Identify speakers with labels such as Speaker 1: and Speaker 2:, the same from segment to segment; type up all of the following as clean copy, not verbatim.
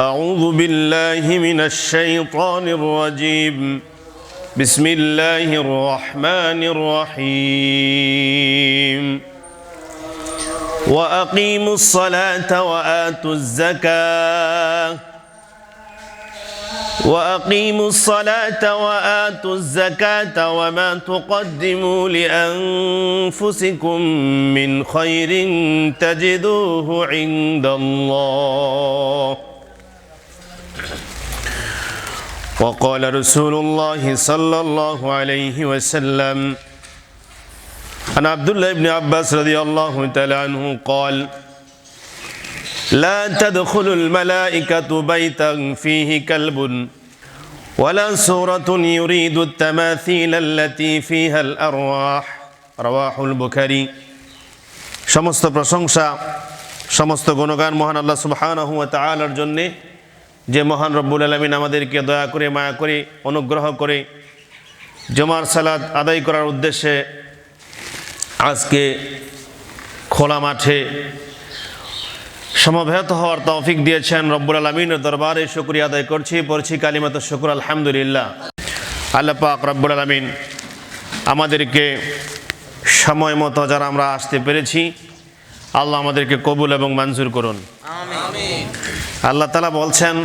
Speaker 1: أعوذ بالله من الشيطان الرجيم بسم الله الرحمن الرحيم وأقيموا الصلاة وآتوا الزكاة وما تقدموا لأنفسكم من خير تجدوه عند الله وقال رسول الله صلى الله عليه وسلم عن عبد الله بن عباس رضي الله تعالى عنه قال لا تدخل الملائكة بيتا فيه كلب ولا سورة يريد التماثيل التي فيها الأرواح رواه البخاري সমস্ত প্রশংসা সমস্ত গুণগান মহান আল্লাহ সুবহানাহু ওয়া তাআলার জন্য যে মহান রব্বুল আলামিন আমাদেরকে দয়া করে মায়া করে অনুগ্রহ করে জুমার সালাত আদায় করার উদ্দেশ্যে আজকে খোলা মাঠে সমবেত হওয়ার তৌফিক দিয়েছেন রব্বুল আলামিনের দরবারে শুকরিয়া আদায় করছি পড়ছি কালিমাত শুকর আলহামদুলিল্লাহ। আল্লাহ পাক রব্বুল আলামিন আমাদেরকে সময় মতো যারা আমরা আসতে পেরেছি আল্লাহ আমাদেরকে কবুল এবং মঞ্জুর করুন আমিন। আল্লাহ তাআলা বলছেন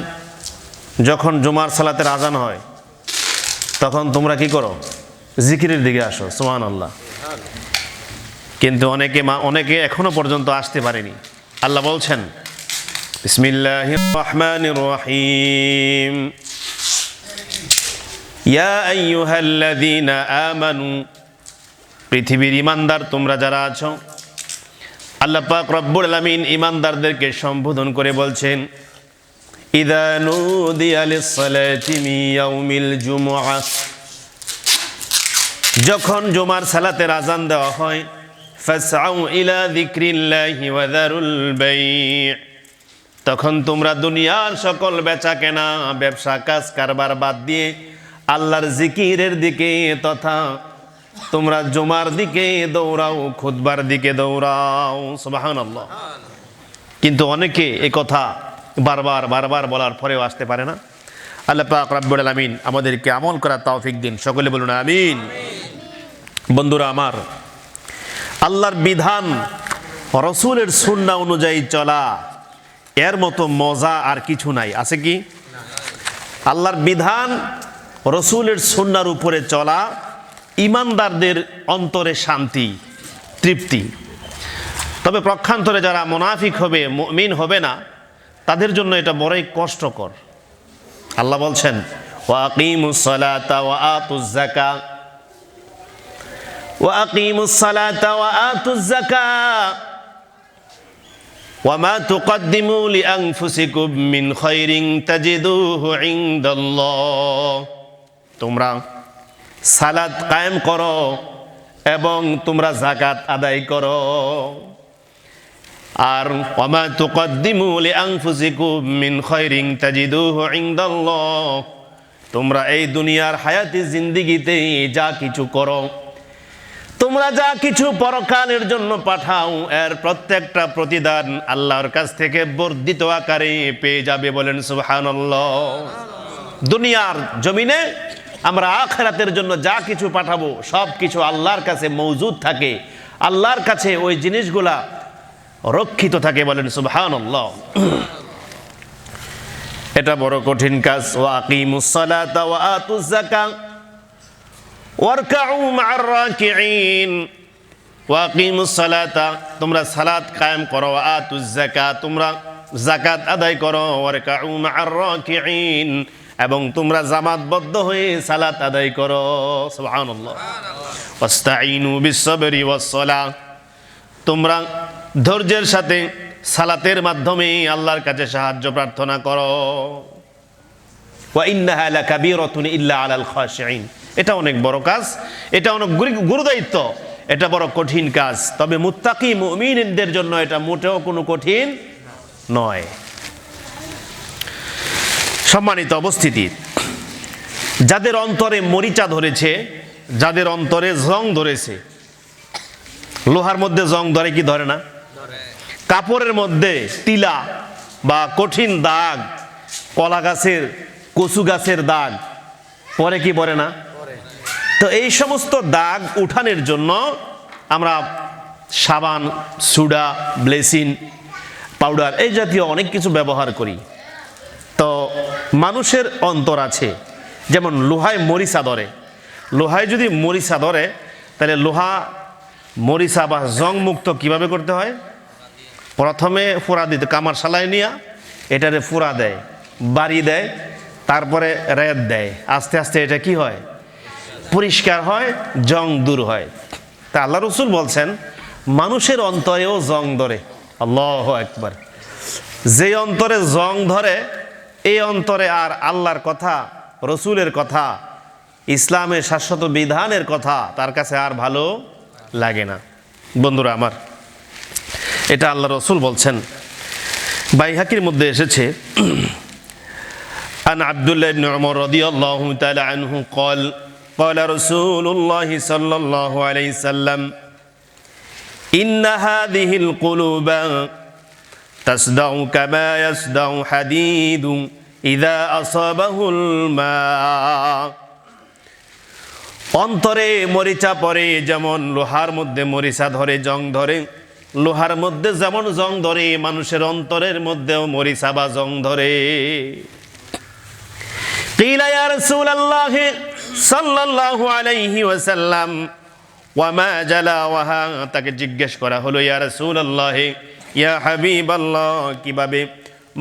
Speaker 1: যখন জুমার সালাতের আজান হয় তখন তোমরা কি করো? জিকিরের দিকে আসো, সুবহানাল্লাহ। কিন্তু অনেকে এখনো পর্যন্ত আসতে পারেনি। আল্লাহ বলছেন বিসমিল্লাহির রহমানির রহিম ইয়া আইয়ুহাল্লাযীনা আমানু, পৃথিবীর ঈমানদার তোমরা যারা আছো, আল্লাহ পাক রব্বুল আলামিন ঈমানদারদেরকে সম্বোধন করে বলছেন ইযা নুদিয়া লিস-সালাতি মিন ইয়াউমিল জুমআহ, যখন জুমার সালাতের আজান দেওয়া হয় ফাসআউ ইলা যিকরিল্লাহি ওয়া যারুল বাই', তখন তোমরা দুনিয়ার সকল বেচা কেনা ব্যবসা কাজ কারবার বাদ দিয়ে আল্লাহর জিকিরের দিকে তথা তোমরা জুমার দিকে দৌড়াও, খুতবার দিকে দৌড়াও, সুবহানাল্লাহ। কিন্তু অনেকে এই কথা বারবার বলার পরেও আসতে পারে না। আল্লাহ পাক রব্বুল আলামিন আমাদেরকে আমল করার তৌফিক দিন, সকলে বলুন আমিন। বন্ধুরা আমার, আল্লাহর বিধান রাসূলের সুন্নাহ অনুযায়ী চলা এর মতো মজা আর কিছু নাই, আছে কি? আল্লাহর বিধান রাসূলের সুন্নাহর উপরে চলা ঈমানদারদের অন্তরে শান্তি তৃপ্তি। তবে পক্ষান্তরে যারা মুনাফিক হবে, মুমিন হবে না, তাদের জন্য এটা বড়ই কষ্টকর। আল্লাহ বলছেন ওয়া আকিমুস সালাতা ওয়া আতুজ যাকাত ওয়া আকিমুস সালাতা ওয়া আতুজ যাকাত ওয়া মা তুকদ্দিমু লিআনফুসিকুম মিন খায়রিন তাজিদুহু ইনদাল্লাহ, তোমরা সালাত কায়েম করো এবং তোমরা যাকাত আদায় করো, আর ওয়া মা তুকদ্দিমু লিআনফুসিকুম মিন খায়রিন তাজিদুহু ইনদাল্লাহ, তোমরা এই দুনিয়ার হায়াতি জিন্দেগিতে যা কিছু করো, তোমরা যা কিছু পরকালের জন্য পাঠাও, এর প্রত্যেকটা প্রতিদান আল্লাহর কাছ থেকে বর্ধিত আকারে পেয়ে যাবে, বলেন সুবহানাল্লাহ। দুনিয়ার জমিনে আমরা আখিরাতের জন্য যা কিছু পাঠাবো সব কিছু আল্লাহর কাছে মওজুদ থাকে, আল্লাহর কাছে ওই জিনিসগুলা রক্ষিত থাকে, বলেন সুবহানাল্লাহ। এটা বড় কঠিন কাজ। ওয়া আকিমুস সালাতা ওয়া আতুজ যাকাত ওয়ারকাউ মা'আর রাকিঈন, ওয়া আকিমুস সালাতা, তোমরা সালাত কায়েম করো, ওয়া আতুজ যাকাত, তোমরা যাকাত আদায় করো, ওয়ারকাউ মা'আর রাকিঈন, এবং তোমরা জামাতবদ্ধ হয়ে সালাত আদায় করো, সুবহানাল্লাহ। ওয়াস্তাঈনু বিস-সাবরি ওয়াস-সালাহ, তোমরা ধৈর্যের সাথে সালাতের মাধ্যমে আল্লাহর কাছে সাহায্য প্রার্থনা করো। ওয়া ইন্নাহা লাকাবীরাতুন ইল্লা আলাল খাশিঈন, এটা অনেক বড় কাজ, এটা অনেক গুরুদায়িত্ব, এটা বড় কঠিন কাজ। তবে মুত্তাকি মুমিনদের জন্য এটা মোটেও কোনো কঠিন নয়। সম্মানিত উপস্থিতি, যাদের অন্তরে মরিচা ধরেছে, যাদের অন্তরে জং ধরেছে, লোহার মধ্যে জং ধরে কি ধরে না? কাপড়ের মধ্যে তিলা বা কঠিন দাগ কলা গাছের, কচু গাছের দাগ পরে কি পরে না? তো এই সমস্ত দাগ উঠানোর জন্য আমরা সাবান, সুডা, ব্লেসিন পাউডার এই জাতীয় অনেক কিছু ব্যবহার করি। তো মানুষের অন্তর আছে, যেমন লোহায় মরিচা ধরে, লোহায় যদি মরিচা ধরে তাহলে লোহা মরিচা বা জং মুক্ত কিভাবে করতে হয়? প্রথমে ফোড়া দিতে, কামার শালায় নিয়ে এটারে ফোড়া দেয়, বাড়ি দেয়, তারপরে রেত দেয়, আস্তে আস্তে এটা কি হয়? পরিষ্কার হয়, জং দূর হয়। তা আল্লাহ রসুল বলছেন মানুষের অন্তরেও জং ধরে। আল্লাহু আকবার। যে অন্তরে জং ধরে এই অন্তরে আর আল্লাহর কথা, রসুলের কথা, ইসলামের শাশ্বত বিধানের কথা তার কাছে আর ভালো লাগে না। বন্ধুরা আমার, এটা আল্লাহ রসুল বলছেন। বাইহাকির মধ্যে এসেছে আন আব্দুল্লাহ ইবনে উমর রাদিয়াল্লাহু তাআলা আনহু قال قال رسول الله صلى الله عليه وسلم إن هذه القلوب تصدع كما يصدع حديد إذا أصابه الماء। অন্তরে মরিচা পড়ে যেমন লোহার মধ্যে মরিচা ধরে, জং ধরে, লোহার মধ্যে যেমন জং ধরে মানুষের অন্তরের মধ্যেও মরিচা বা জং ধরে। قيل يا رسول الله صلى الله عليه وسلم وما جلاوها। তাকে জিজ্ঞেস করা হলো, ইয়া রাসূলুল্লাহ, ইয়া হাবিবাল্লাহ, কিভাবে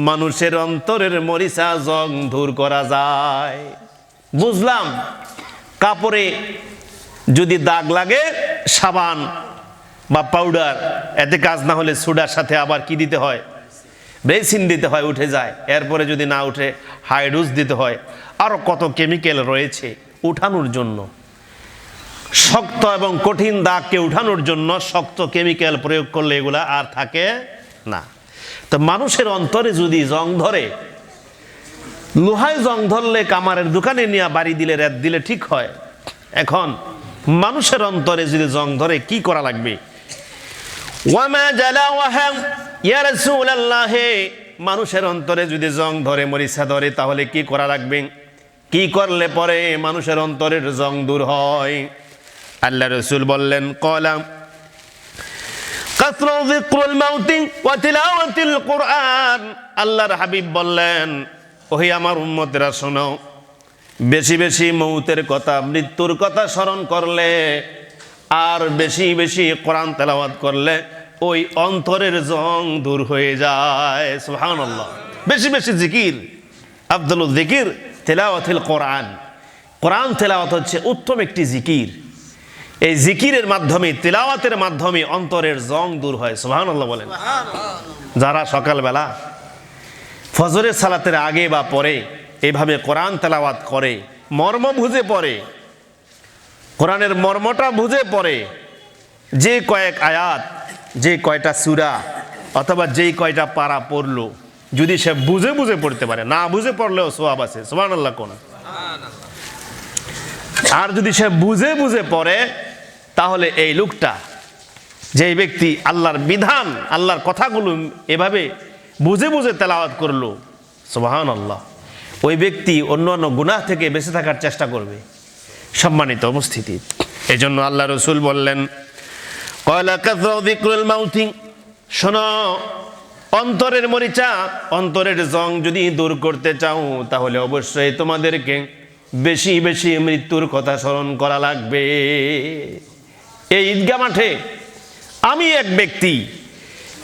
Speaker 1: মানুষের অন্তরের মরিচা জং দূর করা যায়? বুঝলাম কাপড়ে যদি দাগ লাগে সাবান বা পাউডার, এতে কাজ না হলে সোডার সাথে আবার কি দিতে হয়? ব্লেসিন দিতে হয়, উঠে যায়। এরপরে যদি না উঠে হাইড্রোজ দিতে হয়। আরও কত কেমিক্যাল রয়েছে উঠানোর জন্য। শক্ত এবং কঠিন দাগকে উঠানোর জন্য শক্ত কেমিক্যাল প্রয়োগ করলে এগুলা আর থাকে না। তো মানুষের অন্তরে যদি জং ধরে, লোহায় জং ধরলে কামারের দোকানে নিয়ে বাড়ি দিলে, রেত দিলে ঠিক হয়। এখন মানুষের অন্তরে যদি জং ধরে কি করা লাগবে? ওয়ামা জালাওয়াহা ইয়া রাসূলুল্লাহ, মানুষের অন্তরে যদি জং ধরে, মরিচা ধরে, তাহলে কি করা লাগবে? কি করলে পরে মানুষের অন্তরের জং দূর হয়? আল্লাহ রাসূল বললেন, ক্বালা কাসরা যিকরুল মাউতি ওয়া তিলাওয়াতিল কুরআন। আল্লাহর হাবিব বললেন, ওহে আমার উম্মতেরা শোনো, বেশি বেশি মৌতের কথা, মৃত্যুর কথা স্মরণ করলে আর বেশি বেশি কোরআন তেলাওয়াত করলে ওই অন্তরের জং দূর হয়ে যায়। সুবহানাল্লাহ। বেশি বেশি জিকির, আফদালুল জিকির তেলাওয়াতুল কোরআন। কোরআন তেলাওয়াত হচ্ছে উত্তম একটি জিকির। এই জিকিরের মাধ্যমে, তেলাওয়াতের মাধ্যমে অন্তরের জং দূর হয়। সুবহানাল্লাহ বলেন। যারা সকালবেলা ফজরের সালাতের আগে বা পরে এইভাবে কোরআন তেলাওয়াত করে, মর্ম বুঝে পড়ে, কোরআনের মর্মটা বুঝে পড়ে, যে কয়েক আয়াত, যে কয়টা সূরা অথবা যেই কয়টা পারা পড়লো, যদি সে বুঝে বুঝে পড়তে পারে, না বুঝে পড়লেও সওয়াব আছে। সুবহানাল্লাহ কোন। আর যদি সে বুঝে বুঝে পড়ে, তাহলে এই লোকটা, যে ব্যক্তি আল্লাহর বিধান, আল্লাহর কথাগুলো এভাবে বুঝে বুঝে তেলাওয়াত করলো, সুবহানাল্লাহ, ওই ব্যক্তি অন্যান্য গুনাহ থেকে বেঁচে থাকার চেষ্টা করবে। সম্মানিত উপস্থিতি, এই জন্য আল্লাহ রসুল বললেন, ক্বালা কাসরা যিকরুল মাউতি, শোনো, অন্তরের মরিচা, অন্তরের জং যদি দূর করতে চাও তাহলে অবশ্যই তোমাদেরকে বেশি বেশি মৃত্যুর কথা স্মরণ করা লাগবে। এই ঈদগাহ মাঠে আমি এক ব্যক্তি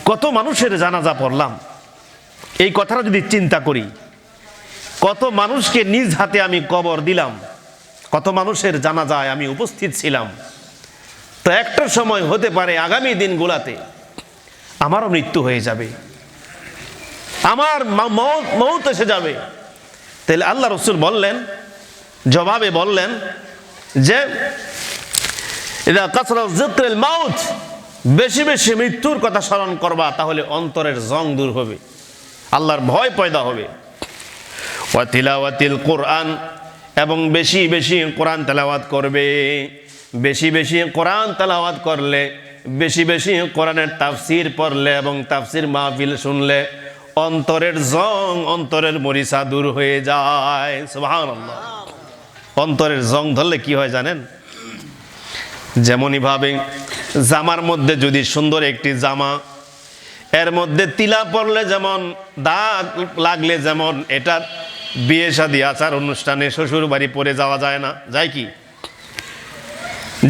Speaker 1: কত মানুষের জানাজা পড়লাম, এই কথাটা যদি চিন্তা করি, কত মানুষকে নিজ হাতে আমি কবর দিলাম, কত মানুষের জানাজায় আমি উপস্থিত ছিলাম। তো একটা সময় হতে পারে আগামী দিনগুলাতে আমারও মৃত্যু হয়ে যাবে, আমার মউত এসে যাবে। তাহলে আল্লাহ রসুল বললেন, জবাবে বললেন যে ইযা কাসরা যিকরুল মাউত, বেশি বেশি মৃত্যুর কথা স্মরণ করবা, তাহলে অন্তরের জং দূর হবে, আল্লাহর ভয় পয়দা হবে। ওয়া তিলাওয়াতিল কুরআন, এবং বেশি বেশি কোরআন তেলাওয়াত করবে। বেশি বেশি কোরআন তেলাওয়াত করলে, বেশি বেশি কোরআনের তাফসির পড়লে এবং তাফসির মাহফিল শুনলে অন্তরের জং, অন্তরের মরিচা দূর হয়ে যায়। সুবহানাল্লাহ। অন্তরের জং ধরলে কি হয় জানেন? যেমনই ভাবে জামার মধ্যে যদি সুন্দর একটি জামা, এর মধ্যে তিলা পড়লে যেমন, দাগ লাগলে যেমন, এটা বিয়ে শাদী আচার অনুষ্ঠানে শ্বশুর বাড়ি পরে যাওয়া যায় না, যায় কি?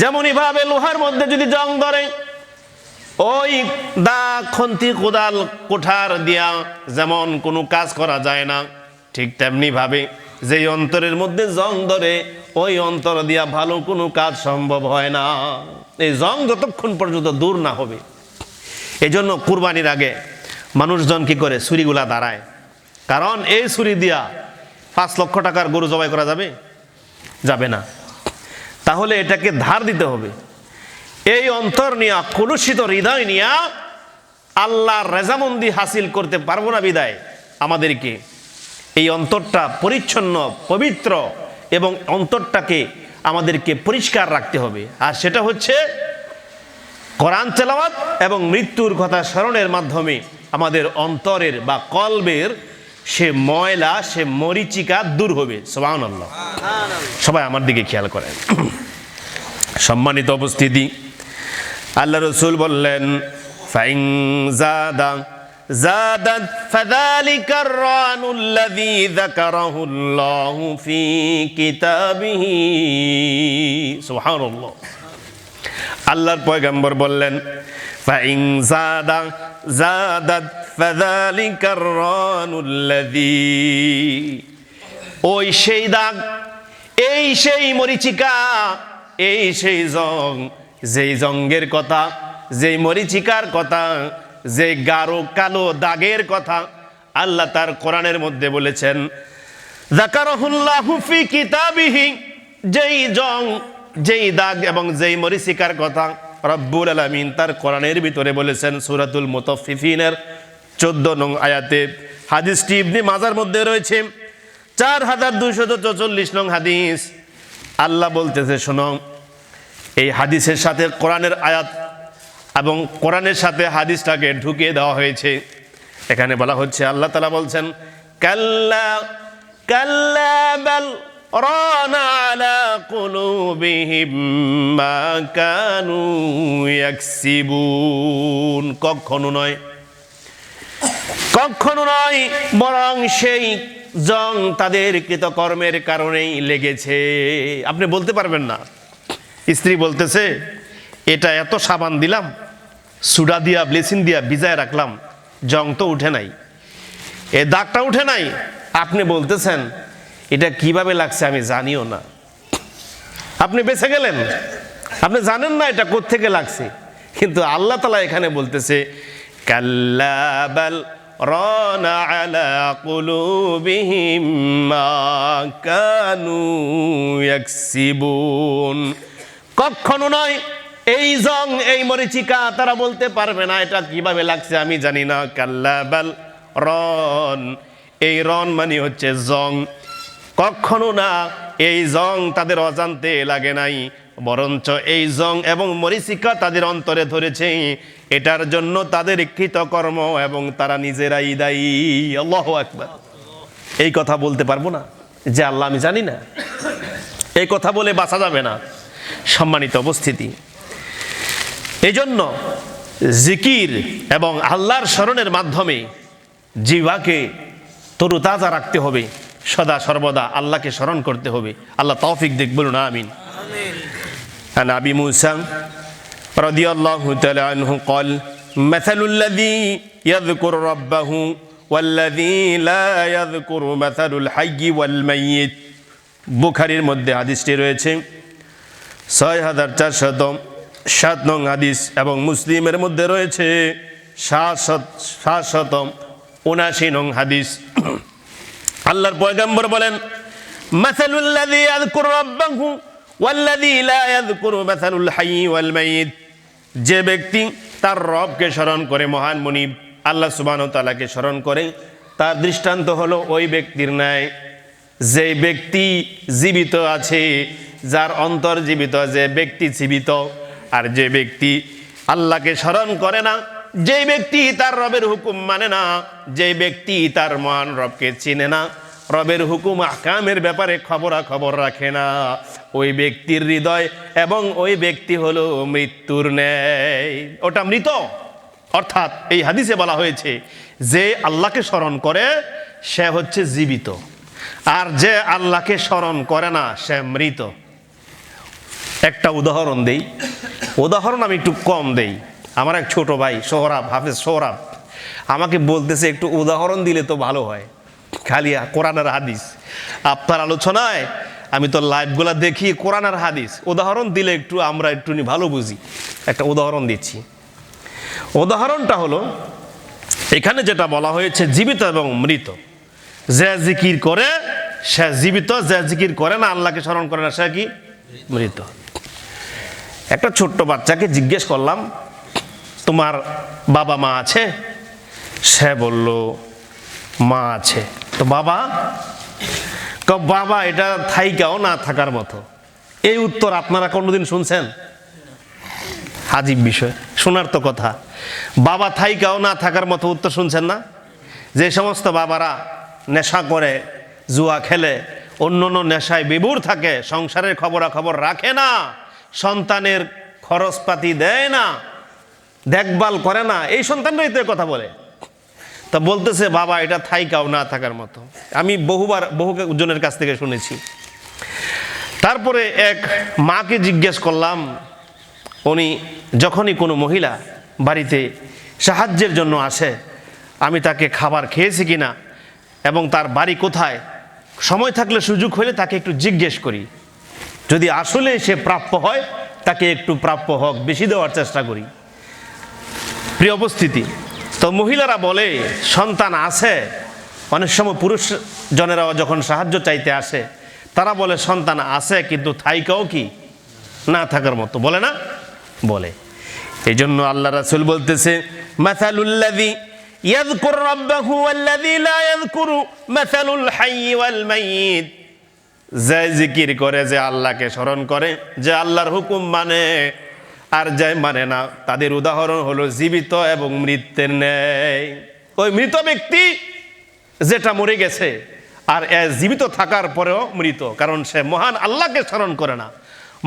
Speaker 1: যেমনই ভাবে লোহার মধ্যে যদি জং ধরে, ওই দাগ খন্তি কোদাল কোঠার দিয়া যেমন কোনো কাজ করা যায় না, ঠিক তেমনি ভাবে যেই অন্তরের মধ্যে জং ধরে, ওই অন্তর দিয়া ভালো কোনো কাজ সম্ভব হয় না। এই জং যতক্ষণ পর্যন্ত দূর না হবে। এই জন্য কুরবানির আগে মানুষজন কি করে? ছুরিগুলা দাঁড়ায়। কারণ এই ছুরি দিয়া 5 লক্ষ টাকার গরু জবাই করা যাবে? যাবে না। তাহলে এটাকে ধার দিতে হবে। এই অন্তর নিয়া, কলুষিত হৃদয় নিয়া আল্লাহর রেজামন্দি হাসিল করতে পারবো না বিদায় আমাদেরকে এই অন্তরটা পরিচ্ছন্ন, পবিত্র এবং অন্তরটাকে আমাদেরকে পরিষ্কার রাখতে হবে। আর সেটা হচ্ছে কোরআন তেলাওয়াত এবং মৃত্যুর কথা স্মরণের মাধ্যমে আমাদের অন্তরের বা কলবের সে ময়লা, সে মরিচিকা দূর হবে। সুবহানাল্লাহ। সবাই আমার দিকে খেয়াল করেন। সম্মানিত উপস্থিতি, আল্লাহ রাসূল বললেন, ফাইন জাদাত ফাযালিকার রানুল্লাযী যাকারাহুল্লাহু ফি কিতাবিহি। সুবহানাল্লাহ। আল্লাহর পয়গম্বর বললেন, ফাইন জাদাত ফাযালিকার রানুল্লাযী, ওই সেই দাগ, এই সেই মরিচিকা, এই সেই জং, যেই জঙ্গের কথা, যেই মরিচিকার কথা, যে গাঢ় কালো দাগের কথা আল্লাহ তার কোরআনের মধ্যে বলেছেন, যাকারাহুল্লাহু ফি কিতাবিহি, যেই জং, যেই দাগ এবং যেই মরিচিকার কথা রব্বুল আলামিন তার কোরআনের ভিতরে বলেছেন। সূরাতুল মুতাফফিফিনের 14 নং আয়াতে। হাদিসটি ইবনে মাজার মধ্যে রয়েছে, 4244 নং হাদিস। আল্লাহ বলতেছে, শোনো, এই হাদিসের সাথে কোরআনের আয়াত এবং কোরআনের সাথে হাদিসটাকে ঢুকিয়ে দেওয়া হয়েছে। এখানে বলা হচ্ছে, আল্লাহ তাআলা বলছেন, কাল্লা কাল্লা বাল রানা আলা কুলুবিহিম মা কানু ইয়াকসিবুন। কখনো নয়, কখনো নয়, বরং সেই জং তাদের কৃতকর্মের কারণেই লেগেছে। আপনি বলতে পারবেন না। স্ত্রী বলতেছে, এটা এত সাবান দিলাম, সুডা দিয়া, ব্লিচিং দিয়া ভিজায় রাখলাম, জং তো উঠে নাই, এ দাগটা উঠে নাই। আপনি বলতেছেন, এটা কিভাবে লাগছে আমি জানিও না। আপনি বেঁচে গেলেন, আপনি জানেন না এটা কোত্থেকে লাগছে। কিন্তু আল্লাহ তাআলা এখানে বলতেছে, কাল্লা বাল রানা আলা কুলুবিহিম মা কানু ইয়াকসিবুন। কখনো নয়, এই জং, এই মরিচিকা তারা বলতে পারবে না এটা কিভাবে লাগছে আমি জানি না। কাল্লা বাল রন, এই রন মানে হচ্ছে জং। কখনো না, এই জং তাদের অজান্তে লাগে নাই, বরঞ্চ এই জং এবং মরিচিকা তাদের অন্তরে ধরেছে। এটার জন্য তাদের কৃতকর্ম এবং তারা নিজেরাই দায়ী। আল্লাহু আকবার। এই কথা বলতে পারবো না যে আল্লাহ আমি জানি না, এই কথা বলে বাঁচা যাবে না। সম্মানিত উপস্থিতি, এই জন্য জিকির এবং আল্লাহর স্মরণের মাধ্যমে জিহ্বাকে তরুতাজা রাখতে হবে, সদা সর্বদা আল্লাহকে স্মরণ করতে হবে। আল্লাহ তৌফিক দিক, বলুন আমিন। আন আবি মুসা রাদিয়াল্লাহু তাআলা আনহু قال مثل الذي يذكر ربه والذي لا يذكر مثل الحي والميت। বুখারীর মধ্যে হাদিসটি রয়েছে 6407 নং হাদিস এবং মুসলিমের মধ্যে রয়েছে 779 নং হাদিস। আল্লাহর পয়গম্বর বলেন, মাসালুল লাযী ইয়াযকুরু রাব্বাহু ওয়াল্লাযী লা ইয়াযকুরু মাসালুল হাইয়্যি ওয়াল মাইয়িত। যে ব্যক্তি তার রবকে স্মরণ করে, মহান মুনিব আল্লাহ সুবহানাহু ওয়া তাআলাকে স্মরণ করে, তার দৃষ্টান্ত হলো ওই ব্যক্তির ন্যায় যে ব্যক্তি জীবিত আছে, যার অন্তর জীবিত, যে ব্যক্তি জীবিত। আর যে ব্যক্তি আল্লাহকে স্মরণ করে না, যে ব্যক্তি তার রবের হুকুম মানে না, যে ব্যক্তি তার মহান রবকে চিনে না, রবের হুকুম আহকামের ব্যাপারে খবরাখবর রাখে না, ওই ব্যক্তির হৃদয় এবং ওই ব্যক্তি হলো মৃত্যুর ন্যায়, ওটা মৃত। অর্থাৎ এই হাদিসে বলা হয়েছে যে আল্লাহকে স্মরণ করে সে হচ্ছে জীবিত, আর যে আল্লাহকে স্মরণ করে না সে মৃত। একটা উদাহরণ দেই, উদাহরণ আমি একটু কম দেই। আমার এক ছোট ভাই সোহরাব, হাফেজ সোহরাব, আমাকে বলতেছে একটু উদাহরণ দিলে তো ভালো হয়, খালি কোরআন আর হাদিস। আপনার আলোচনায় আমি তো লাইভগুলা দেখি কোরআন আর হাদিস, উদাহরণ দিলে একটু আমরা একটু ভালো বুঝি। একটা উদাহরণ দিচ্ছি। উদাহরণটা হলো এখানে যেটা বলা হয়েছে জীবিত এবং মৃত। যে জিকির করে সে জীবিত, যে জিকির করে না, আল্লাহকে স্মরণ করে না, সে কি মৃত। একটা ছোট্ট বাচ্চাকে জিজ্ঞেস করলাম তোমার বাবা মা আছে? সে বলল মা আছে। তো বাবা? বাবা এটা থাইকাও না থাকার মতো। এই উত্তর আপনারা কোনোদিন শুনছেন? আজীব বিষয়, শোনার তো কথা। বাবা থাইকাও না থাকার মতো উত্তর শুনছেন না? যে সমস্ত বাবারা নেশা করে, জুয়া খেলে, অন্য অন্য নেশায় বিভোর থাকে, সংসারের খবরাখবর রাখে না, সন্তানের খরচপাতি দেয় না, দেখভাল করে না, এই সন্তানরাই তো কথা বলে। তা বলতেছে বাবা এটা থাইকাও না থাকার মতো। আমি বহু জনের কাছ থেকে শুনেছি। তারপরে এক মাকে জিজ্ঞেস করলাম, উনি যখনই কোনো মহিলা বাড়িতে সাহায্যের জন্য আসে, আমি তাকে খাবার খেয়েছি কিনা এবং তার বাড়ি কোথায়, সময় থাকলে সুযোগ হলে তাকে একটু জিজ্ঞেস করি। যদি আসলে সে প্রাপ্য হয় তাকে একটু প্রাপ্য হক বেশি দেওয়ার চেষ্টা করি। প্রিয় উপস্থিতি, তো মহিলারা বলে সন্তান আছে। অনেক সময় পুরুষ জনেরাও যখন সাহায্য চাইতে আসে তারা বলে সন্তান আছে কিন্তু থাইকাও কি না থাকার মতো, বলে না? বলে। এই জন্য আল্লাহ রাসূল বলতেছে মাসালুল্লাযী ইয়াযকুর রাব্বাহু ওয়াল্লাযী লা ইয়াযকুরু মাসালুল হাইয়্যি ওয়াল মাইয়িত। যে জিকির করে, যে আল্লাহকে স্মরণ করে, যে আল্লাহর হুকুম মানে, আর যাই মানে না, তাদের উদাহরণ হলো জীবিত এবং মৃত্যুর ন্যায়। ওই মৃত ব্যক্তি যেটা মরে গেছে আর জীবিত থাকার পরেও মৃত, কারণ সে মহান আল্লাহকে স্মরণ করে না,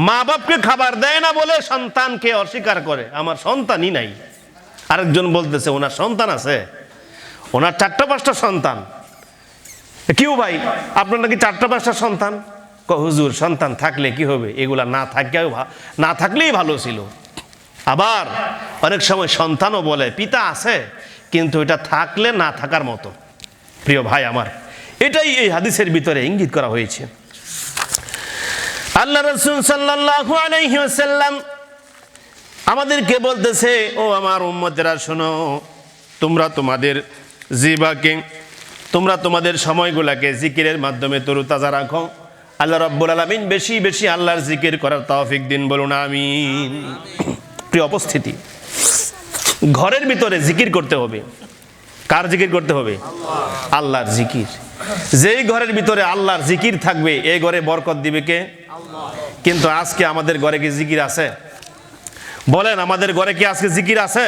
Speaker 1: মা বাপকে খাবার দেয় না বলে সন্তানকে অস্বীকার করে, আমার সন্তানই নাই। আরেকজন বলতেছে ওনার সন্তান আছে, ওনার 4টা-5টা সন্তান। কিউ ভাই আপনার নাকি 4টা-5টা সন্তান? হুজুর সন্তান থাকলে কি হবে, এগুলা না থাকলেই ভালো ছিল। আবার অনেক সময় সন্তানও বলে পিতা আছে কিন্তু এটা থাকলে না থাকার মতো। প্রিয় ভাই আমার, এটাই এই হাদিসের ভিতরে ইঙ্গিত করা হয়েছে। আল্লাহ রাসূল সাল্লাল্লাহু আলাইহি ওয়াসাল্লাম আমাদেরকে বলতেছে, ও আমার উম্মতেরা শোনো, তোমরা তোমাদের জিহ্বাকে, তোমরা তোমাদের সময়গুলোকে জিকিরের মাধ্যমে তরুতাজা রাখো। আল্লাহ রাব্বুল আলামিন বেশি বেশি আল্লাহর জিকির করার তৌফিক দিন, বলুন আমিন। প্রিয় উপস্থিতি, ঘরের ভিতরে জিকির করতে হবে। কার জিকির করতে হবে? আল্লাহর জিকির। যেই ঘরের ভিতরে আল্লাহর জিকির থাকবে এই ঘরে বরকত দিবে কে? কিন্তু আজকে আমাদের ঘরে কি জিকির আছে? বলেন আমাদের ঘরে কি আজকে জিকির আছে?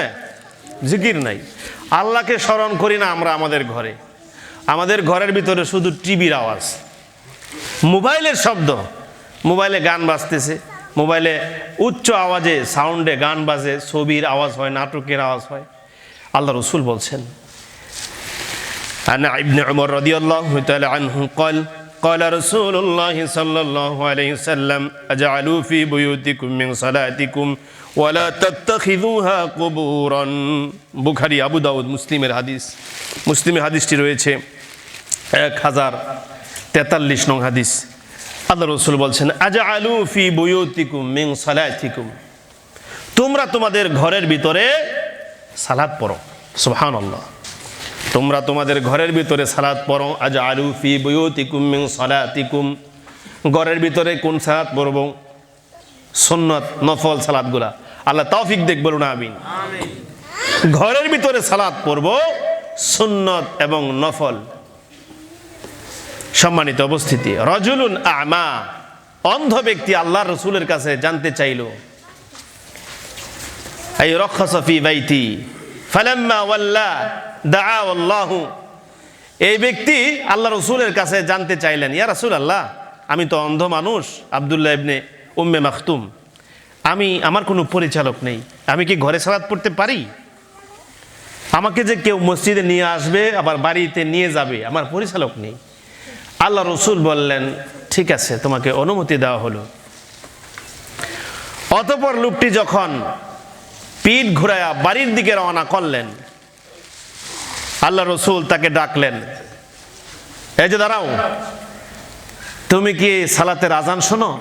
Speaker 1: জিকির নাই। আল্লাহকে স্মরণ করি না আমরা আমাদের ঘরে। আমাদের ঘরের ভিতরে শুধু টিভির আওয়াজ, মোবাইলের শব্দ, মোবাইলে গান বাজতেছে, মোবাইলে উচ্চ আওয়াজে সাউন্ডে গান বাজে, ছবির আওয়াজ হয়, নাটকের আওয়াজ হয়। আল্লাহ রাসূল বলছেন, আনা ইবনে উমর রাদিয়াল্লাহু তাআলা আনহু قال قال رسول الله صلى الله عليه وسلم اجعلوا في بيوتكم من صلاتكم ولا تتخذوها قبورا। বুখারী, আবু দাউদ, মুসলিমের হাদিস। মুসলিমে হাদিসটি রয়েছে 1043 নং হাদিস। আল্লাহ রাসূল বলছেন আজআলু ফি বুয়ুতিকুম মিন সালাতিকুম, তোমরা তোমাদের ঘরের ভিতরে সালাত পড়ো। সুবহানাল্লাহ, তোমরা তোমাদের ঘরের ভিতরে সালাত পড়ো। আজআলু ফি বুয়ুতিকুম মিন সালাতিকুম, ঘরের ভিতরে কোন সালাত পড়ব? সুন্নাত নফল সালাতগুলা। আল্লাহ তৌফিক দেখ, বলুন আমিন। ঘরের ভিতরে সালাত পড়ব, সুন্নাত এবং নফল। সম্মানিত উপস্থিতি, রাজুলুন আ'মা, অন্ধ ব্যক্তি আল্লাহর রাসূলের কাছে জানতে চাইল, আই রাখাসা ফি বাইতি ফালাম্মা ওয়াল্লা দাআ আল্লাহু, এই ব্যক্তি আল্লাহ রসুলের কাছে জানতে চাইলেন, ইয়া রাসূলুল্লাহ, আমি তো অন্ধ মানুষ, আব্দুল্লাহ ইবনে উম্মে মাখতুম, আমার কোনো পরিচালক নেই, আমি কি ঘরে সালাত পড়তে পারি? আমাকে যে কেউ মসজিদে নিয়ে আসবে আবার বাড়িতে নিয়ে যাবে, আমার পরিচালক নেই। আল্লাহ রসুল বললেন, ঠিক আছে, তোমাকে অনুমতি দেওয়া হলো। অতঃপর লোকটি যখন পিঠ ঘুরায়া বাড়ির দিকে রওনা করলেন, আল্লাহ রসুল তাকে ডাকলেন, এই যে দাঁড়াও, তুমি কি সালাতের আজান শোনো?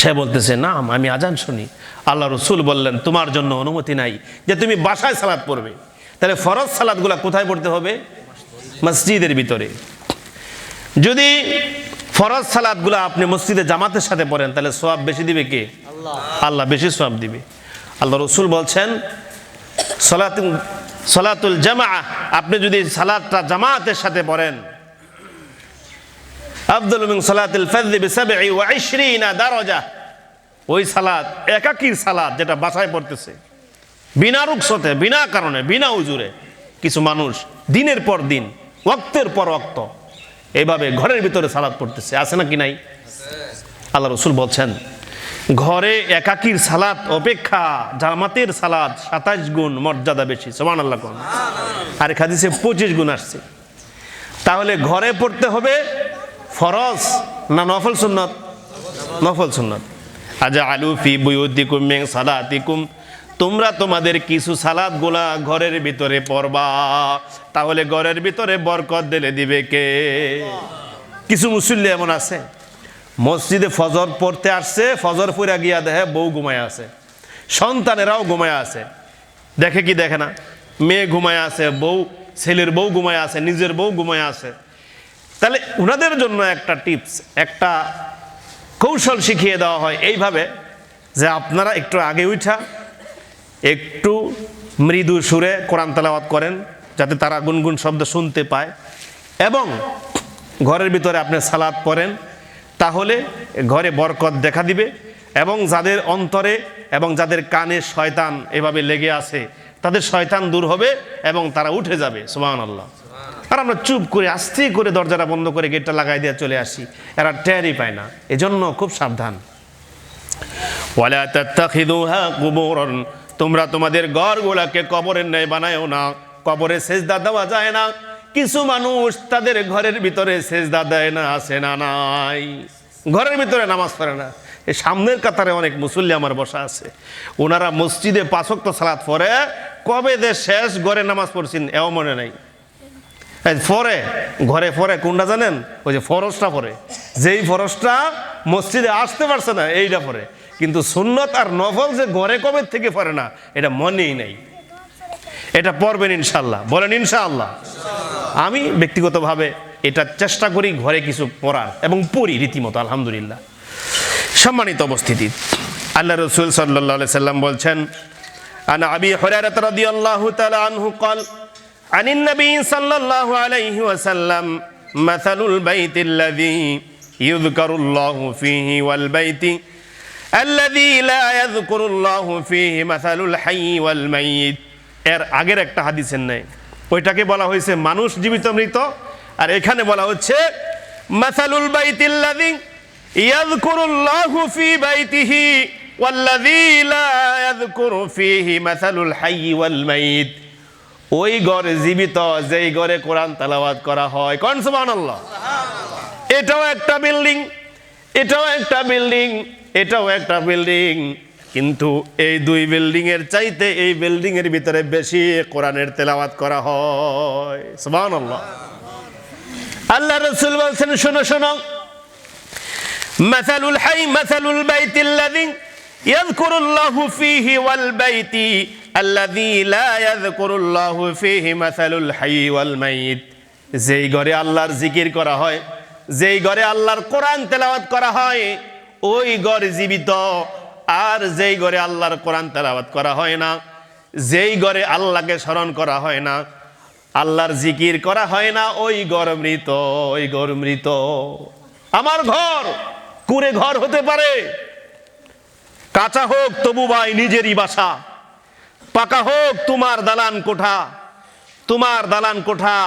Speaker 1: সে বলতেছে, না, আমি আজান শুনি। আল্লাহ রসুল বললেন, তোমার জন্য অনুমতি নাই যে তুমি বাসায় সালাত পড়বে। তাহলে ফরজ সালাতগুলা কোথায় পড়তে হবে? মসজিদের ভিতরে। যদি ফরজ সালাতগুলা আপনি মসজিদে জামাতের সাথে পড়েন, তাহলে সওয়াব বেশি দিবে কে? আল্লাহ বেশি সওয়াব দিবে। আল্লাহ রসুল বলছেন, সালাতুল জামাআহ, আপনি যদি সালাতটা জামাতের সাথে পড়েন, আফদালু মিন সালাতিল ফাযযি বি27 দারাজা, ওই সালাত একাকীর সালাত যেটা বাসায় পড়তেছে বিনা রুখসতে, বিনা কারণে, বিনা উজুরে। কিছু মানুষ দিনের পর দিন, ওয়াক্তের পর ওয়াক্ত এইভাবে ঘরের ভিতরে সালাত পড়তেছে, আছে নাকি নাই? আল্লাহ রসুল বলছেন, ঘরে একাকীর সালাত অপেক্ষা জামাতের সালাত 27 গুণ মর্যাদা বেশি। সুবহানাল্লাহ। আর হাদিসে 25 গুণ আসছে। তাহলে ঘরে পড়তে হবে ফরজ না নফল সুন্নত? নফল সুন্নত। আজআলু ফি বুয়ুতিকুম মিন সালাতিকুম, তোমরা তোমাদের কিছু সালাত গুলা ঘরের ভিতরে পড়বা, তাহলে ঘরের ভিতরে বরকত দিবে কে? কিছু মুসল্লি এমন আছে, মসজিদে ফজর পড়তে আসছে, ফজর পড়া গিয়া দেখে বউ ঘুমায় আছে, সন্তানেরাও ঘুমায় আছে। দেখে কি দেখে না? মেয়ে ঘুমায় আছে, ছেলের বউ ঘুমায় আছে, নিজের বউ ঘুমায় আছে। তাহলে ওনাদের জন্য একটা টিপস, একটা কৌশল শিখিয়ে দেওয়া হয় এইভাবে, যে আপনারা একটু আগে উঠা একটু মৃদু সুরে কোরআন তেলাওয়াত করেন, যাতে তারা গুনগুন শব্দ শুনতে পায়, এবং ঘরের ভিতরে আপনি সালাত পড়েন, তাহলে ঘরে বরকত দেখা দিবে। এবং যাদের অন্তরে এবং যাদের কানে শয়তান এভাবে লেগে আছে, তাদের শয়তান দূর হবে এবং তারা উঠে যাবে। সুবহানাল্লাহ। আর আমরা চুপ করে আস্তে করে দরজাটা বন্ধ করে গেটটা লাগাই দিয়ে চলে আসি, এরা টেরই পায় না। এজন্য খুব সাবধান। ওয়ালা তাত্তাখিযুহা কুবুরান, তোমরা তোমাদের ঘরগুলাকে কবরের ন্যায় বানায়ও না। কবরে সেজদা দেওয়া যায় না। কিছু মানুষ তাদের ঘরের ভিতরে সেজদা দেয় না, আছে না নাই? ঘরের ভিতরে নামাজ পড়ে না। এই সামনের কাতারে অনেক মুসল্লি আমার বসা আছে, ওনারা মসজিদে 5 ওয়াক্ত সালাত পড়ে, কবে যে শেষ ঘরে নামাজ পড়ছেন এও মনে নাই। পরে ঘরে পরে কোনটা জানেন? ওই যে ফরজটা পরে, যেই ফরজটা মসজিদে আসতে পারছে না এইটা পরে, কিন্তু সুন্নত আর নফল যে ঘরে কবে থেকে পড়ে না এটা মনেই নাই। এটা পড়বেন ইনশাআল্লাহ, বলেন ইনশাআল্লাহ। আমি ব্যক্তিগতভাবে এটা চেষ্টা করি ঘরে কিছু পড়ার, এবং পড়ি রীতিমতো, আলহামদুলিল্লাহ। সম্মানিত উপস্থিতি, আল্লাহ রাসূল সাল্লাল্লাহু আলাইহি সাল্লাম বলছেন, আন আবি হুরায়রা রাদিয়াল্লাহু তাআলা আনহু قال عن النبي صلى الله عليه وسلم مثل البيت الذي يذكر الله فيه والبيت الذي لا يذكر الله فيه مثل الحي والميت। এর আগের একটা হাদিসের নেই, ওইটাকে বলা হয়েছে মানুষ জীবিত মৃত, আর এখানে বলা হচ্ছে মাসালুল বাইতিল্লাযী ইয়াযকুরুল্লাহু ফি বাইতিহি ওয়াল্লাযী লা ইয়াযকুরু ফীহি মাসালুল হাইয়্যি ওয়াল মাইত। ওই ঘরে জীবিত, যেই ঘরে কোরআন তেলাওয়াত করা হয়, কোন সুবহানাল্লাহ। এটাও একটা বিল্ডিং, এটাও একটা বিল্ডিং, এটাও একটা বিল্ডিং, কিন্তু এই দুই বিল্ডিং এর চাইতে এই বিল্ডিং এর ভিতরে বেশি কোরআনের তেলাওয়াত করা হয়। সুবহানাল্লাহ। আল্লাহ রাসূল বলেন, শোনো শোনো, মাসালুল হাই মাসালুল বাইতিল্লাযী ইয়াযকুরুল্লাহু ফীহি ওয়াল বাইতি আল্লাযী লা ইয়াযকুরুল্লাহু ফীহি মাসালুল হাই ওয়াল মাইত। যেই ঘরে আল্লাহর জিকির করা হয়, যেই ঘরে আল্লাহর কোরআন তেলাওয়াত করা হয়, ওই ঘর জীবিত। আর যেই ঘরে আল্লাহর কোরআন তেলাওয়াত করা হয় না, যেই ঘরে আল্লাহকে স্মরণ করা হয় না, আল্লাহর জিকির করা হয় না, ওই ঘর মৃত, ওই ঘর মৃত। আমার ঘর কুঁড়ে ঘর হতে পারে, কাঁচা হোক তবু ভাই নিজেরই বাসা। পাকা হোক তোমার দালান কোঠা, তোমার দালান কোঠা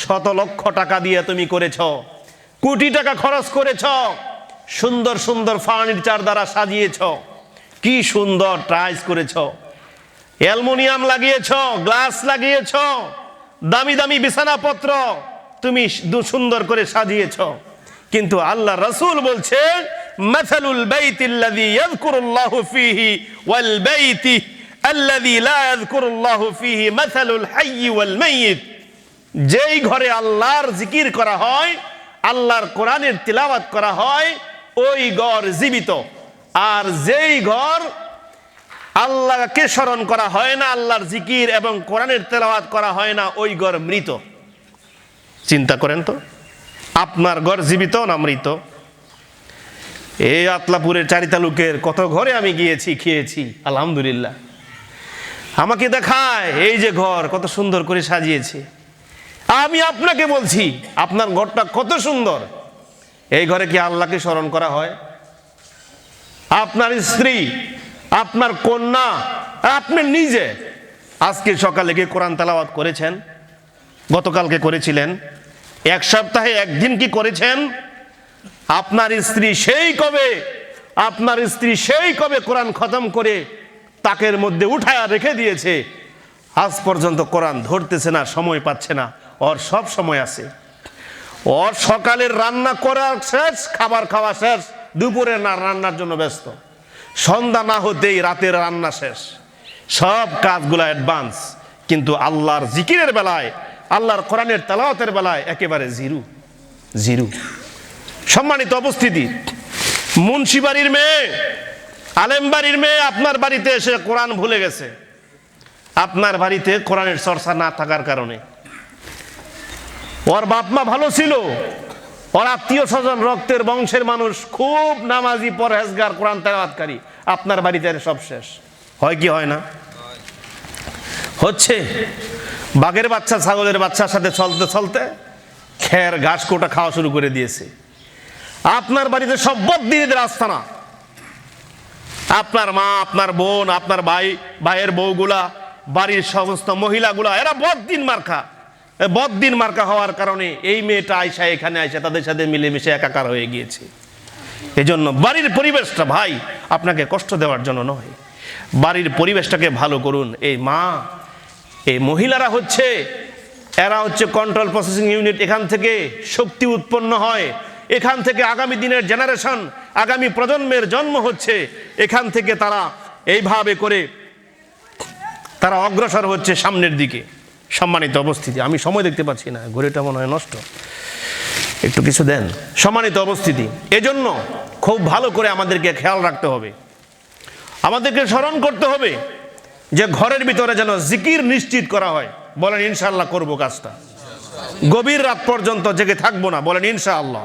Speaker 1: শত লক্ষ টাকা দিয়ে তুমি করেছ, কোটি টাকা খরচ করেছ, সুন্দর সুন্দর ফার্নিচার দ্বারা সাজিয়েছ, কি সুন্দর টাইলস করেছ, অ্যালুমিনিয়াম লাগিয়েছ, গ্লাস লাগিয়েছ, দামি দামি বিছানাপত্র তুমি সুন্দর করে সাজিয়েছ। কিন্তু আল্লাহ রাসূল বলছেন মাসালুল বাইতিল্লাযী ইয়াযকুরুল্লাহু ফীহি ওয়াল বাইতি আল্লাযী লা ইয়াযকুরুল্লাহু ফীহি মাসালুল হাইয়্যি ওয়াল মাইয়িত। যেই ঘরে আল্লাহর জিকির করা হয়, আল্লাহর কোরআনের তিলাওয়াত করা হয়, ওই ঘর জীবিত। আর যেই ঘর আল্লাহকে স্মরণ করা হয় না, আল্লাহর জিকির এবং কোরআনের তেলাওয়াত করা হয় না, ওই ঘর মৃত। চিন্তা করেন তো, আপনার ঘর জীবিত না মৃত? এই আতলাপুরের 4 তালুকের কত ঘরে আমি গিয়েছি, খেয়েছি, আলহামদুলিল্লাহ। আমাকে দেখায় এই যে ঘর কত সুন্দর করে সাজিয়েছে। আমি আপনাকে বলছি আপনার ঘরটা কত সুন্দর। এই ঘরে কি আল্লাহকে স্মরণ করা হয়? আপনার স্ত্রী, আপনার কন্যা, আপনি নিজে আজকে সকালে কি কোরআন তেলাওয়াত করেছেন? গতকালকে করেছিলেন? এক সপ্তাহে একদিন কি করেছেন? আপনার স্ত্রী সেই কবে কোরআন খতম করে তাকের মধ্যে উঠায়া রেখে দিয়েছে, আজ পর্যন্ত কোরআন ধরতেছে না, সময় পাচ্ছে না। ওর সব সময় আছে। ওর সকালের রান্না করা শেষ, খাবার খাওয়া শেষ, দুপুরে না রান্নার জন্য ব্যস্ত, সন্ধ্যা না হতেই রাতের রান্না শেষ, সব কাজগুলো অ্যাডভান্স। কিন্তু আল্লাহর জিকিরের বেলায়, আল্লাহর কোরআনের তেলাওয়াতের বেলায় একেবারে জিরো। সম্মানিত উপস্থিতি, মুন্সি বাড়ির মেয়ে, আলেম বাড়ির মেয়ে আপনার বাড়িতে এসে কোরআন ভুলে গেছে। আপনার বাড়িতে কোরআনের চর্চা না থাকার কারণে। ওর বাপ মা ভালো ছিল, ওর আত্মীয় স্বজন, রক্তের বংশের মানুষ খুব নামাজি, পরহেজগার, কোরআন তেলাওয়াতকারী, আপনার বাড়িতে সব শেষ। হয় কি হয় না? হচ্ছে। বাঘের বাচ্চা ছাগলের বাচ্চার সাথে চলতে চলতে খের ঘাস কোটা খাওয়া শুরু করে দিয়েছে। আপনার বাড়িতে সব বদ্দিনীদের আস্তানা। আপনার মা, আপনার বোন, আপনার ভাইয়ের বউগুলা, বাড়ির সমস্ত মহিলাগুলা, এরা বদ্দিন মার্কা হওয়ার কারণে এই মেয়েটা আয়সা এখানে আয়সা তাদের সাথে মিলেমিশে একাকার হয়ে গিয়েছে। এজন্য বাড়ির পরিবেশটা ভাই আপনাকে কষ্ট দেওয়ার জন্য নয়, বাড়ির পরিবেশটাকে ভালো করুন। এই মা, এই মহিলারা এরা হচ্ছে কন্ট্রোল প্রসেসিং ইউনিট। এখান থেকে শক্তি উৎপন্ন হয়, এখান থেকে আগামী দিনের জেনারেশন, আগামী প্রজন্মের জন্ম হচ্ছে। এখান থেকে তারা এইভাবে করে তারা অগ্রসর হচ্ছে সামনের দিকে। সম্মানিত উপস্থিতি, আমি সময় দেখতে পাচ্ছি না, ঘড়িটা মনে হয় নষ্ট, একটু কিছু দেন। সম্মানিত উপস্থিতি, এজন্য খুব ভালো করে আমাদেরকে খেয়াল রাখতে হবে, আমাদেরকে স্মরণ করতে হবে যে ঘরের ভিতরে যেন জিকির নিশ্চিত করা হয়। বলেন ইনশাআল্লাহ করবো কাজটা। গভীর রাত পর্যন্ত জেগে থাকবো না, বলেন ইনশাআল্লাহ।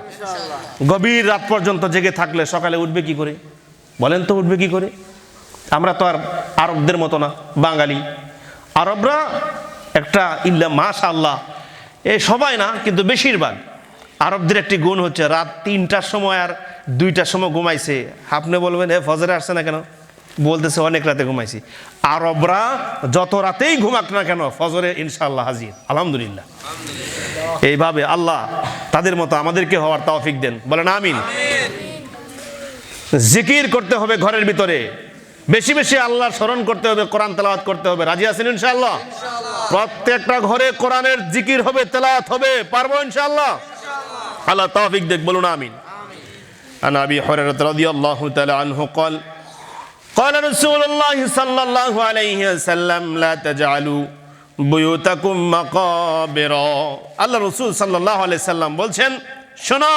Speaker 1: গভীর রাত পর্যন্ত জেগে থাকলে সকালে উঠবে কি করে? বলেন তো উঠবে কি করে? আমরা তো আর আরবদের মতো না, বাঙালি। আরবরা একটা মাশাআল্লাহ, এই সবাই না কিন্তু বেশিরভাগ আরবদের একটি গুণ হচ্ছে রাত 3টার সময় আর 2টার সময় ঘুমাইছে। আপনি বলবেন ফজরে আসছে না কেন? বলতেছে অনেক রাতে ঘুমাইছি। আরবরা যত রাতেই ঘুমাক না কেন ফজরে ইনশাআল্লাহ হাজির, আলহামদুলিল্লাহ। এইভাবে আল্লাহ তাদের মতো আমাদেরকে হওয়ার তৌফিক দেন, বলেন আমিন। জিকির করতে হবে ঘরের ভিতরে, বেশি বেশি আল্লাহর স্মরণ করতে হবে, কোরআন তেলাওয়াত করতে হবে। রাজি আছেন ইনশাআল্লাহ? প্রত্যেকটা ঘরে কোরআনের জিকির হবে, তেলাওয়াত হবে, পারবো ইনশাআল্লাহ? আল্লাহ তৌফিক দেন, বলুন আমিন। আন আবি হুরায়রা রাদিয়াল্লাহু তাআলা আনহু قال قال رسول الله صلى الله عليه وسلم لا تجعلوا بيوتكم مقابر। আল্লাহ রাসূল সাল্লাল্লাহু আলাইহি সাল্লাম বলছেন, শোনো,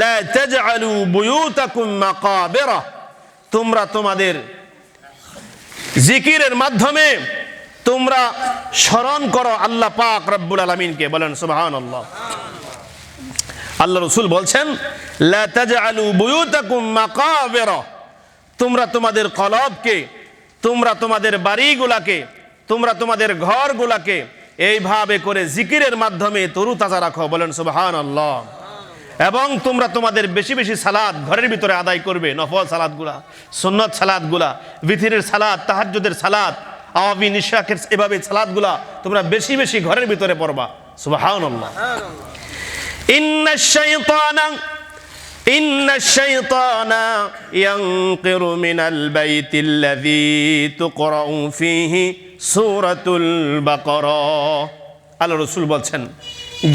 Speaker 1: লা তাজআলু বুয়ুতাকুম মাকাবিরা, তোমরা তোমাদের জিকিরের মাধ্যমে তোমরা স্মরণ করো আল্লাহ পাক রব্বুল আলামিনকে, বলেন সুবহানাল্লাহ। আল্লাহ রাসূল বলছেন লা তাজআলু বুয়ুতাকুম মাকাবিরা, তোমরা তোমাদের কলবকে, তোমরা তোমাদের বাড়িগুলাকে, তোমরা তোমাদের ঘরগুলাকে এইভাবে করে জিকিরের মাধ্যমে তরুতাজা রাখো, বলেন সুবহানাল্লাহ। এবং তোমরা তোমাদের বেশি বেশি সালাত ঘরের ভিতরে আদায় করবে, নফল সালাতগুলা, সুন্নত সালাতগুলা, বিথিরের সালাত, তাহাজ্জুদের সালাত, আওয়াবিন ইশরাকের এভাবে সালাতগুলা তোমরা বেশি বেশি ঘরের ভিতরে পড়বা। সুবহানাল্লাহ। ইন্নাশ শাইতানা ইয়ানকিরু মিনাল বাইতিল্লাযী তুকরাউ ফীহি সূরাতুল বাকারা। আল্লাহ রাসূল বলছেন,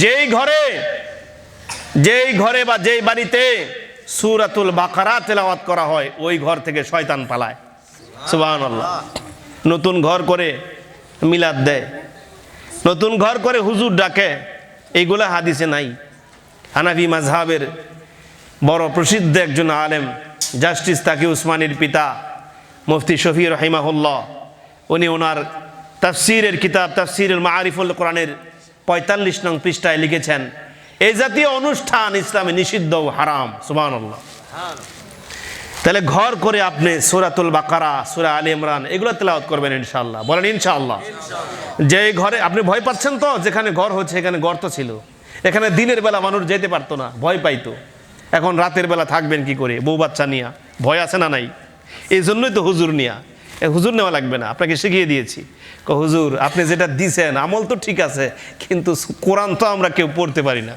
Speaker 1: যেই ঘরে বা যেই বাড়িতে সূরাতুল বাকারা তেলাওয়াত করা হয় ওই ঘর থেকে শয়তান পালায়। সুবহানাল্লাহ। নতুন ঘর করে মিলাদ দেয়, নতুন ঘর করে হুজুর ডাকে, এইগুলা হাদিসে নাই। হানাফি মাযহাবের বড় প্রসিদ্ধ একজন আলেম জাস্টিস তাকি উসমানীর পিতা মুফতি শফি রাহিমাহুল্লাহ, উনি ওনার তাফসিরের কিতাব তাফসিরুল মাআরিফুল কোরআনের 45 নং পৃষ্ঠায় লিখেছেন, এই জাতীয় অনুষ্ঠান ইসলামে নিষিদ্ধ ও হারাম। সুবহানাল্লাহ। তাহলে ঘর করে আপনি সূরাতুল বাকারা, সূরা আলে ইমরান এগুলো তেলাওয়াত করবেন ইনশাআল্লাহ। বলেন ইনশাআল্লাহ। যে ঘরে আপনি ভয় পাচ্ছেন তো, যেখানে ঘর হচ্ছে এখানে গর্ত ছিল, এখানে দিনের বেলা মানুষ যেতে পারতো না, ভয় পাইতো, এখন রাতের বেলা থাকবেন কি করে বউ বাচ্চা নিয়া? ভয় আছে না নাই? এই জন্যই তো হুজুর নিয়া। হুজুর নেওয়া লাগবে না, আপনাকে শিখিয়ে দিয়েছি। হুজুর আপনি যেটা দিছেন আমল তো ঠিক আছে, কিন্তু কোরআন তো আমরা কেউ পড়তে পারি না।